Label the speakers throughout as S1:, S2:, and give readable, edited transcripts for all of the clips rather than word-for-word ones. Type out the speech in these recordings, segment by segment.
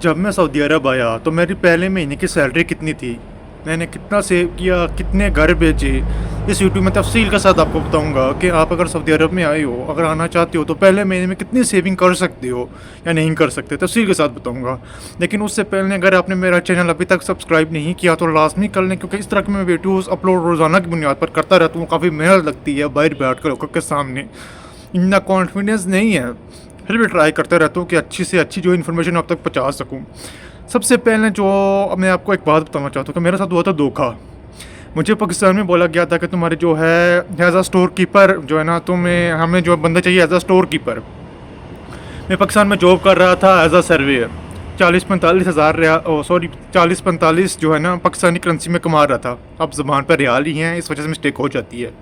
S1: जब मैं सऊदी अरब आया तो मेरी पहले महीने की सैलरी कितनी थी, मैंने कितना सेव किया, कितने घर भेजे, इस यूट्यूब में तफसील के साथ आपको बताऊंगा कि आप अगर सऊदी अरब में आए हो, अगर आना चाहते हो तो पहले महीने में कितनी सेविंग कर सकते हो या नहीं कर सकते, तफसील के साथ बताऊंगा। लेकिन उससे पहले अगर आपने मेरा चैनल अभी तक सब्सक्राइब नहीं किया तो लाजमी कर लें, क्योंकि इस तरह के मैं वीडियोज़ अपलोड रोज़ाना की बुनियाद पर करता रहता हूँ। काफ़ी मेहनत लगती है बाहर बैठ कर लोगों के सामने, इतना कॉन्फिडेंस नहीं है, फिर भी ट्राई करते रहता हूँ कि अच्छी से अच्छी जो इन्फॉर्मेशन आप तक पहुँचा सकूँ। सबसे पहले जो मैं आपको एक बात बताना चाहता हूँ कि मेरे साथ हुआ था धोखा। मुझे पाकिस्तान में बोला गया था कि तुम्हारे जो है एज आ स्टोर कीपर जो है ना, तुम्हें हमें जो बंदा चाहिए एज आ स्टोर कीपर। मैं पाकिस्तान में जॉब कर रहा था एज आ सर्वेयर, 40-45 हज़ार रियाल, सॉरी 40-45 जो है ना पाकिस्तानी करेंसी में कमा रहा था। अब ज़बान पर रियाल ही हैं, इस वजह से मिस्टेक हो जाती है।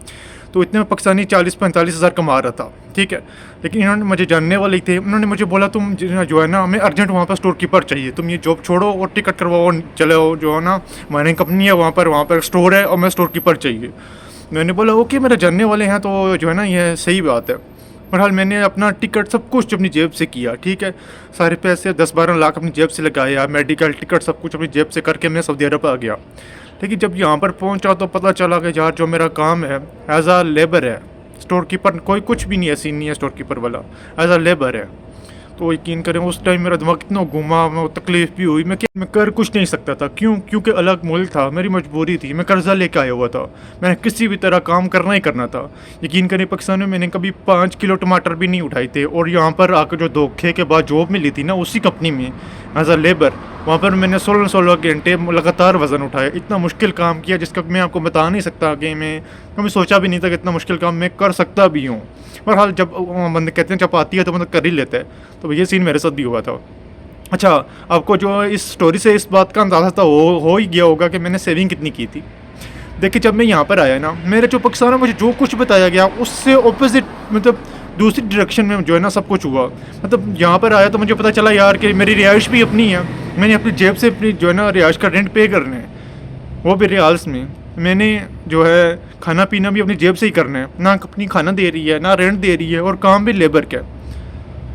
S1: तो इतने में पाकिस्तानी 40-45 हज़ार कमा रहा था, ठीक है। लेकिन इन्होंने मुझे जानने वाले थे, उन्होंने मुझे बोला तुम जो है ना, हमें अर्जेंट वहाँ पर स्टोर कीपर चाहिए, तुम ये जॉब छोड़ो और टिकट करवाओ, चले हो जो है ना माइनिंग कंपनी है वहाँ पर स्टोर है और मैं स्टोर कीपर चाहिए। मैंने बोला ओके, मेरे जानने वाले हैं तो जो है ना ये सही बात है। बहरहाल मैंने अपना टिकट सब कुछ अपनी जेब से किया, ठीक है। सारे पैसे 10-12 लाख अपनी जेब से लगाया, मेडिकल टिकट सब कुछ अपनी जेब से करके मैं सऊदी अरब आ गया। लेकिन जब यहाँ पर पहुँचा तो पता चला कि यार जो मेरा काम है एज आ लेबर है, स्टोर कीपर कोई कुछ भी नहीं है, सीन नहीं है स्टोर कीपर वाला, एज आ लेबर है। तो यकीन करें उस टाइम मेरा दिमाग कितना घूमा, मैं तकलीफ़ भी हुई, मैं कर कुछ नहीं सकता था। क्यों? क्योंकि अलग मुल्क था, मेरी मजबूरी थी, मैं कर्जा लेके आया हुआ था, मैंने किसी भी तरह काम करना ही करना था। यकीन करें पाकिस्तान में मैंने कभी 5 किलो टमाटर भी नहीं उठाए थे, और यहाँ पर आकर जो धोखे के बाद जॉब मिली थी ना उसी कंपनी में एज आ लेबर, वहाँ पर मैंने 16-16 घंटे लगातार वज़न उठाया। इतना मुश्किल काम किया जिसका मैं आपको बता नहीं सकता कि मैं कभी सोचा भी नहीं था कि इतना मुश्किल काम मैं कर सकता भी हूँ। बहरहाल जब बंदे कहते हैं जब आती है तो मतलब कर ही लेते हैं, तो ये सीन मेरे साथ भी हुआ था। अच्छा, आपको जो इस स्टोरी से इस बात का अंदाज़ा था हो ही गया होगा कि मैंने सेविंग कितनी की थी। देखिए जब मैं यहाँ पर आया ना, मेरे जो पाकिस्तान में मुझे जो कुछ बताया गया उससे ऑपोजिट, मतलब दूसरी डायरेक्शन में जो है ना सब कुछ हुआ। मतलब यहाँ पर आया तो मुझे पता चला यार कि मेरी रिहाइश भी अपनी है, मैंने अपनी जेब से अपनी जो है ना रिहाइश का रेंट पे करना है, वो भी रियाल्स में। मैंने जो है खाना पीना भी अपनी जेब से ही करना है, ना कंपनी खाना दे रही है ना रेंट दे रही है, और काम भी लेबर का।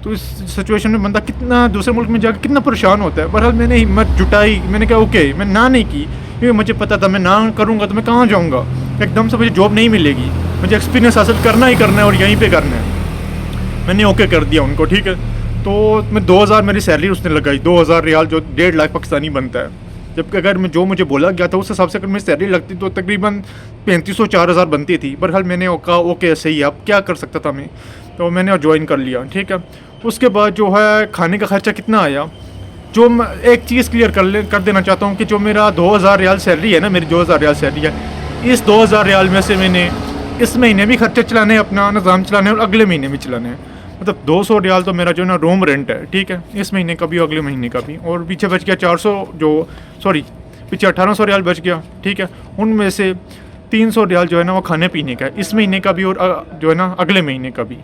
S1: तो इस सिचुएशन में बंदा कितना दूसरे मुल्क में जाकर कितना परेशान होता है। बहरहाल मैंने हिम्मत जुटाई, मैंने कहा ओके, मैं ना नहीं की, क्योंकि मुझे पता था मैं ना करूँगा तो मैं कहाँ जाऊँगा, एकदम से मुझे जॉब नहीं मिलेगी, मुझे एक्सपीरियंस हासिल करना ही करना है और यहीं पर करना है। मैंने ओके कर दिया उनको, ठीक है। तो मैं 2000 मेरी सैलरी उसने लगाई, 2000 रियाल जो 1.5 लाख पाकिस्तानी बनता है। जबकि अगर मैं जो मुझे बोला गया था उस हिसाब से अगर मेरी सैलरी लगती तो तकरीबन 3500-4000 बनती थी। बहरहाल मैंने कहा ओके सही है, अब क्या कर सकता था मैं, तो मैंने ज्वाइन कर लिया, ठीक है। उसके बाद जो है खाने का खर्चा कितना आया, जो मैं एक चीज़ क्लियर कर देना चाहता हूँ कि जो मेरा 2000 रियाल सैलरी है ना, मेरी 2000 रियाल सैलरी है, इस 2000 रियाल में से मैंने इस महीने भी खर्चे चलाने, अपना निज़ाम चलाने और अगले महीने भी चलाने हैं। मतलब 200 रियाल तो मेरा जो ना रूम रेंट है, ठीक है, इस महीने का भी और अगले महीने का भी, और पीछे बच गया 400, जो सॉरी पीछे 1800 रियाल बच गया, ठीक है। उनमें से 300 रियाल जो है ना वो खाने पीने का है, इस महीने का भी और जो है ना अगले महीने का भी।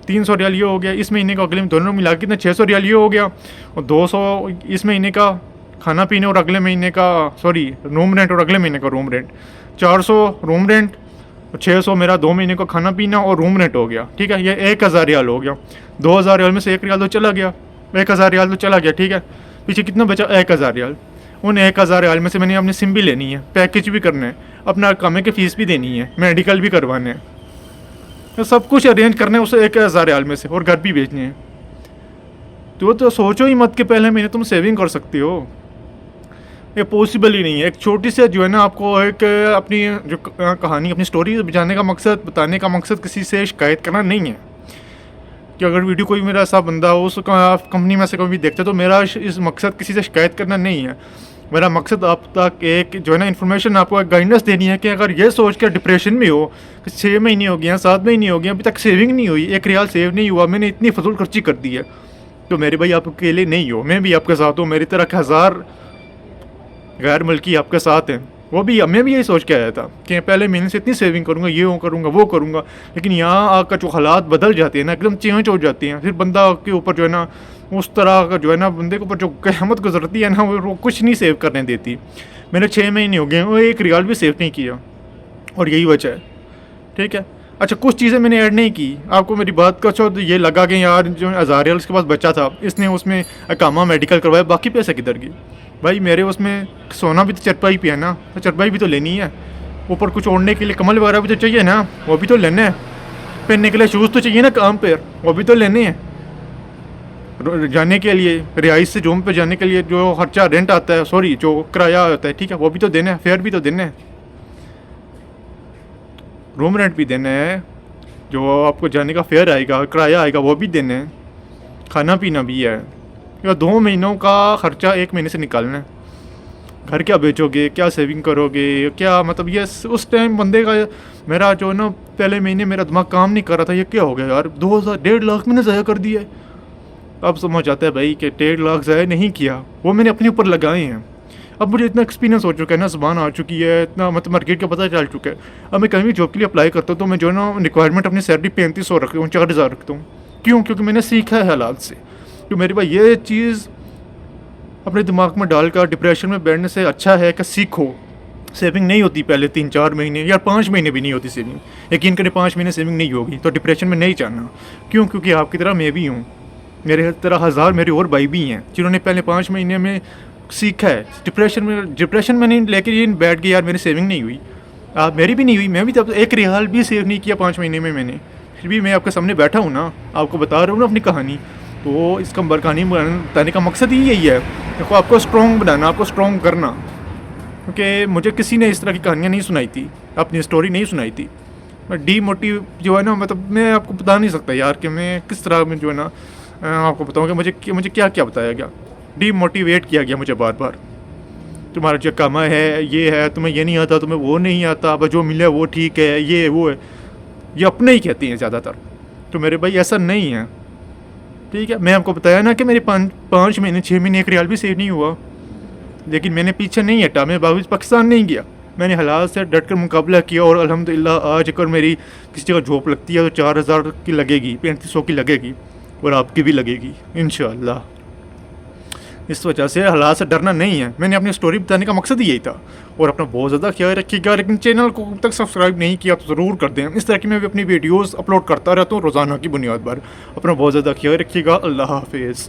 S1: 300 रियाल ये हो गया इस महीने का, अगले में दोनों मिला के कितना 600 रियाल ये हो गया, और 200 इस महीने का खाना पीने और अगले महीने का, सॉरी रूम रेंट और अगले महीने का रूम रेंट, 400 रूम रेंट, 600 मेरा 2 महीने का खाना पीना और रूम रेंट हो गया, ठीक है। ये 1000 रियाल हो गया। 2000 रियाल में से 1 रियाल तो चला गया, 1000 रियाल तो चला गया, ठीक है। पीछे कितना बचा? 1000 रियाल। उन 1000 रियाल में से मैंने अपनी सिम भी लेनी है, पैकेज भी करना है, अपना कमे की फ़ीस भी देनी है, मेडिकल भी करवाने हैं, तो सब कुछ अरेंज करना है उस 1000 रियाल में से, और घर भी बेचने हैं। तो सोचो ही मत कि पहले महीने तुम सेविंग कर सकते हो, ये पॉसिबल ही नहीं है। एक छोटी से जो है ना आपको एक अपनी जो कहानी, अपनी स्टोरी बताने का मकसद किसी से शिकायत करना नहीं है। कि अगर वीडियो कोई मेरा ऐसा बंदा हो उस कंपनी में से कोई भी देखते तो मेरा इस मकसद किसी से शिकायत करना नहीं है। मेरा मकसद आप तक एक जो है ना इन्फॉर्मेशन, आपको एक गाइडेंस देनी है कि अगर ये सोच के डिप्रेशन में हो कि 6 महीने हो गए, 7 महीने हो गए, अभी तक सेविंग नहीं हुई, 1 रियाल सेव नहीं हुआ, मैंने इतनी फजूल खर्ची कर दी है, तो मेरे भाई आप अकेले नहीं हो, मैं भी आपके साथ हूँ। मेरी तरह के 1000 गैर मुल्की आपके साथ हैं, वो भी, मैं भी यही सोच के आया था कि पहले महीने से इतनी सेविंग करूँगा, ये वो करूँगा, वो करूँगा। लेकिन यहाँ आकर जो हालात बदल जाते हैं ना, एकदम चेंज हो जाते हैं, फिर बंदा के ऊपर जो है ना उस तरह का जो है ना बंदे के ऊपर जो क़यामत गुजरती है ना, वो कुछ नहीं सेव करने देती। मैंने 6 महीने हो गए, वो 1 रियाल भी सेव नहीं किया, और यही वजह है, ठीक है। अच्छा कुछ चीज़ें मैंने ऐड नहीं की, आपको मेरी बात का तो ये लगा कि यार जो अज़ारियल उसके पास बच्चा था इसने उसमें अकामा मेडिकल करवाया, बाकी पैसे किधर गए? भाई मेरे उसमें सोना भी तो चरपाई पे है ना, तो चरपाई भी तो लेनी है, ऊपर कुछ ओढ़ने के लिए कमल वगैरह भी तो चाहिए ना, वो भी तो लेने हैं, पहनने के लिए शूज़ तो चाहिए ना काम पे, वो भी तो लेने हैं, जाने के लिए रिहाइश से जोम पे जाने के लिए जो खर्चा रेंट आता है, सॉरी जो किराया आता है, ठीक है, वो भी तो देना है, फेयर भी तो देना है, रूम रेंट भी देना है, जो आपको जाने का फेयर आएगा किराया आएगा वो भी देना है, खाना पीना भी है, या 2 महीनों का खर्चा 1 महीने से निकालना है। घर क्या बेचोगे, क्या सेविंग करोगे, क्या मतलब ये उस टाइम बंदे का मेरा जो ना पहले महीने मेरा दिमाग काम नहीं कर रहा था, ये क्या हो गया यार 2000 1.5 लाख मैंने ज़ाया कर दिया है। अब समझ आता है भाई कि 1.5 लाख ज़ाया नहीं किया, वो मैंने अपने ऊपर लगाए हैं। अब मुझे इतना एक्सपीरियंस हो चुका है ना, ज़बान आ चुकी है, इतना मतलब मार्केट का पता चल चुका है। अब मैं कहीं भी जॉब के लिए अप्लाई करता हूँ तो मैं जो ना रिक्वायरमेंट अपनी सैलरी 3500 रखता हूँ, 4000 रखता हूँ। क्यों? क्योंकि मैंने सीखा है हालात से। तो मेरे भाई ये चीज़ अपने दिमाग में डालकर डिप्रेशन में बैठने से अच्छा है कि सीखो। सेविंग नहीं होती पहले 3-4 महीने या 5 महीने भी नहीं होती सेविंग, यकीन करें 5 महीने सेविंग नहीं होगी तो डिप्रेशन में नहीं जाना। क्यों? क्योंकि आपकी तरह मैं भी हूँ, मेरे तरह हज़ार मेरे और भाई भी हैं जिन्होंने पहले 5 महीने में सीखा है। डिप्रेशन में नहीं लेके ये बैठ गए यार मेरी सेविंग नहीं हुई, आप मेरी भी नहीं हुई, मैं भी तब 1 रियाल भी सेव नहीं किया 5 महीने में मैंने, फिर भी मैं आपके सामने बैठा हूँ ना, आपको बता रहा हूँ ना अपनी कहानी। तो इसका कहानी बताने का मकसद ही यही है, देखो आपको स्ट्रॉन्ग बनाना, आपको स्ट्रॉन्ग करना। क्योंकि मुझे किसी ने इस तरह की कहानियाँ नहीं सुनाई थी, अपनी स्टोरी नहीं सुनाई थी। मैं डीमोटिव जो है ना, मतलब मैं आपको बता नहीं सकता यार कि मैं किस तरह में जो है ना आपको बताऊँ कि मुझे क्या क्या बताया गया, डीमोटिवेट किया गया मुझे बार बार। तुम्हारा जो काम है ये है, तुम्हें ये नहीं आता, तुम्हें वो नहीं आता, बस जो मिले वो ठीक है, ये वो है, ये अपने ही कहती हैं ज़्यादातर। तो मेरे भाई ऐसा नहीं है, ठीक है। मैं आपको बताया ना कि मेरे 5 महीने 6 महीने 1 रियाल भी सेव नहीं हुआ, लेकिन मैंने पीछे नहीं हटा, मैं वापस पाकिस्तान नहीं गया, मैंने हालात से डट कर मुकाबला किया। और अल्हम्दुलिल्लाह आज अगर मेरी किसी जगह जॉब लगती है तो 4000 की लगेगी, 3500 की लगेगी, और आपकी भी लगेगी इंशाअल्लाह। इस वजह से हालात से डरना नहीं है, मैंने अपनी स्टोरी बताने का मकसद ही यही था। और अपना बहुत ज़्यादा ख्याल रखिएगा, लेकिन चैनल को अब तक सब्सक्राइब नहीं किया तो ज़रूर कर दें, इस तरह की मैं भी अपनी वीडियोज़ अपलोड करता रहता हूँ रोज़ाना की बुनियाद पर। अपना बहुत ज़्यादा ख्याल रखिएगा, अल्लाह हाफिज़।